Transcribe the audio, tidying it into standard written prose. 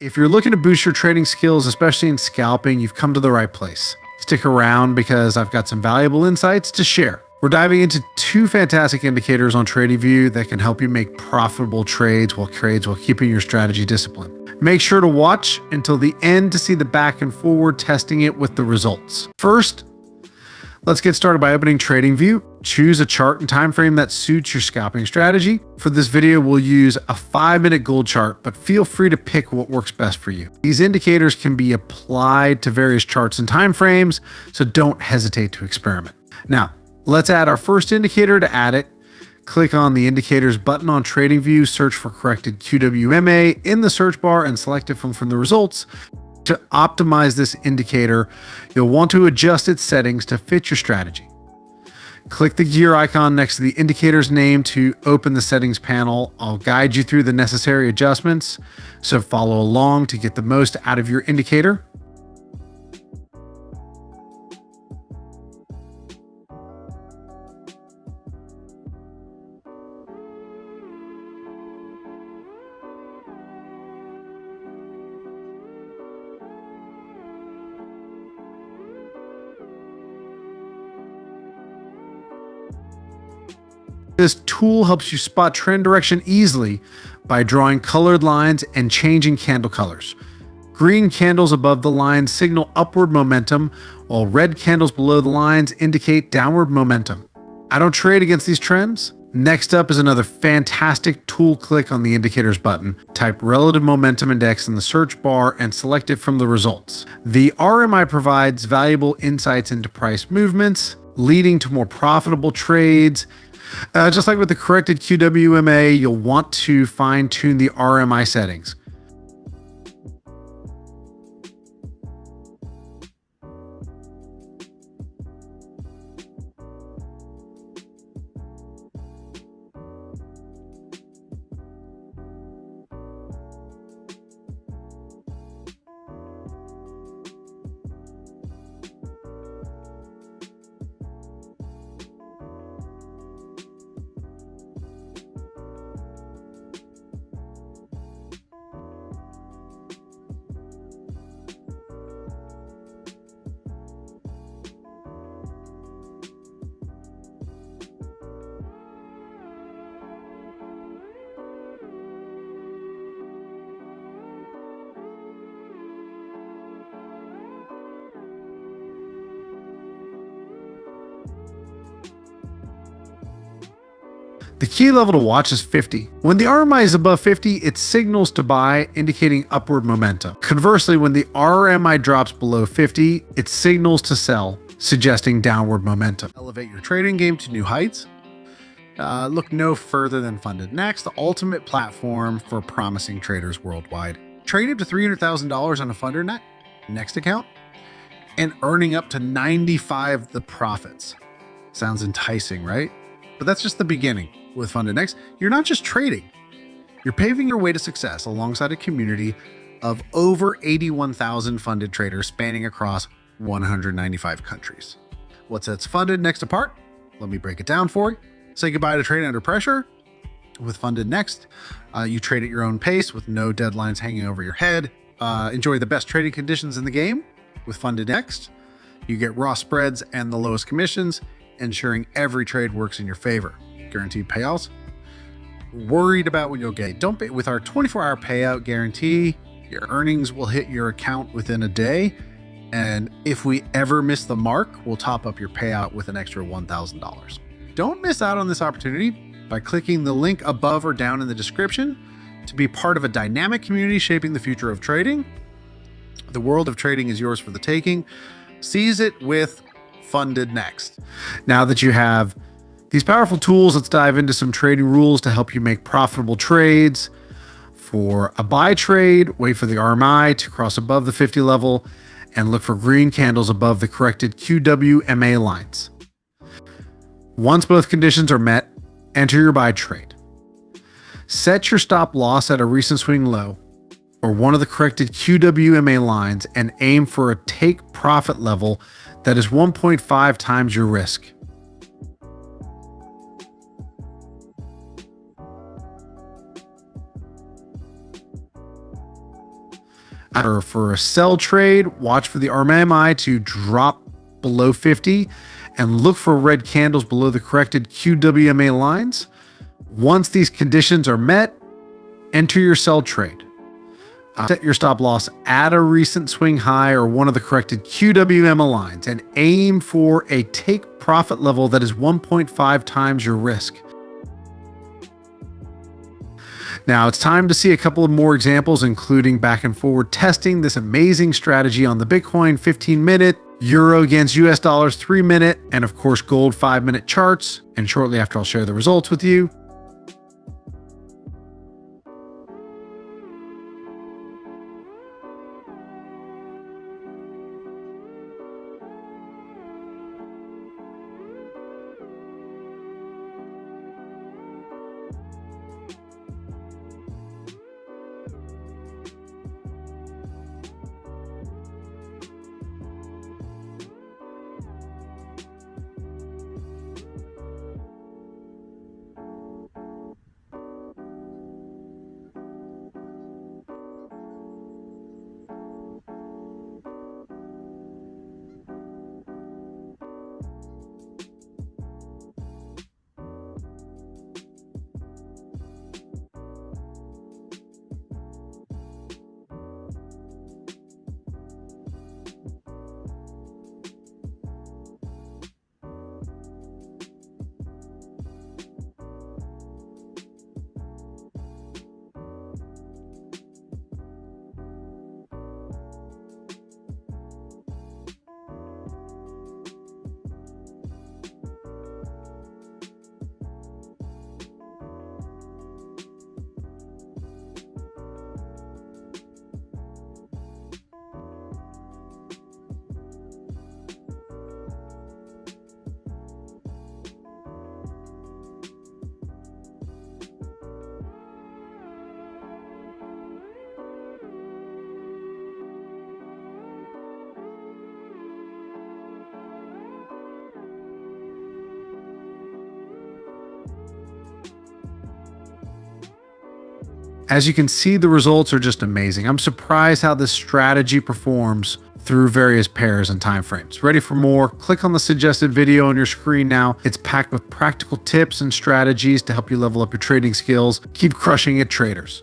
If you're looking to boost your trading skills, especially in scalping, you've come to the right place. Stick around because I've got some valuable insights to share. We're diving into two fantastic indicators on TradingView that can help you make profitable trades while keeping your strategy disciplined. Make sure to watch until the end to see the back and forward testing it with the results. First, let's get started by opening TradingView. Choose a chart and time frame that suits your scalping strategy. For this video, we'll use a 5-minute gold chart, but feel free to pick what works best for you. These indicators can be applied to various charts and time frames, so don't hesitate to experiment. Now, let's add our first indicator. To add it, click on the indicators button on TradingView, search for corrected QWMA in the search bar and select it from the results. To optimize this indicator, you'll want to adjust its settings to fit your strategy. Click the gear icon next to the indicator's name to open the settings panel. I'll guide you through the necessary adjustments, so follow along to get the most out of your indicator. This tool helps you spot trend direction easily by drawing colored lines and changing candle colors. Green candles above the lines signal upward momentum, while red candles below the lines indicate downward momentum. I don't trade against these trends. Next up is another fantastic tool. Click on the indicators button, type relative momentum index in the search bar and select it from the results. The RMI provides valuable insights into price movements, leading to more profitable trades. Just like with the corrected QWMA, you'll want to fine-tune the RMI settings. The key level to watch is 50. When the RMI is above 50, it signals to buy, indicating upward momentum. Conversely, when the RMI drops below 50, it signals to sell, suggesting downward momentum. Elevate your trading game to new heights. Look no further than Funded Next, the ultimate platform for promising traders worldwide. Trade up to $300,000 on a Funded Next account and earning up to 95 the profits. Sounds enticing, right? But that's just the beginning. With Funded Next, you're not just trading, you're paving your way to success alongside a community of over 81,000 funded traders spanning across 195 countries. What sets Funded Next apart? Let me break it down for you. Say goodbye to trading under pressure. With Funded Next, you trade at your own pace with no deadlines hanging over your head. Enjoy the best trading conditions in the game. With Funded Next, you get raw spreads and the lowest commissions, ensuring every trade works in your favor. Guaranteed payouts. Worried about when you'll get? Don't pay. With our 24-hour payout guarantee, your earnings will hit your account within a day. And if we ever miss the mark, we'll top up your payout with an extra $1,000. Don't miss out on this opportunity by clicking the link above or down in the description to be part of a dynamic community shaping the future of trading. The world of trading is yours for the taking. Seize it with Funded Next. Now that you have these powerful tools, let's dive into some trading rules to help you make profitable trades. For a buy trade, wait for the RMI to cross above the 50 level and look for green candles above the corrected QWMA lines. Once both conditions are met, enter your buy trade. Set your stop loss at a recent swing low or one of the corrected QWMA lines and aim for a take profit level that is 1.5 times your risk. For a sell trade, watch for the RMI to drop below 50 and look for red candles below the corrected QWMA lines. Once these conditions are met, enter your sell trade. Set your stop loss at a recent swing high or one of the corrected QWMA lines and aim for a take profit level that is 1.5 times your risk. Now it's time to see a couple of more examples, including back and forward testing this amazing strategy on the Bitcoin 15-minute, Euro against US dollars 3-minute, and of course gold 5-minute charts. And shortly after, I'll share the results with you. As you can see, the results are just amazing. I'm surprised how this strategy performs through various pairs and timeframes. Ready for more? Click on the suggested video on your screen now. It's packed with practical tips and strategies to help you level up your trading skills. Keep crushing it, traders.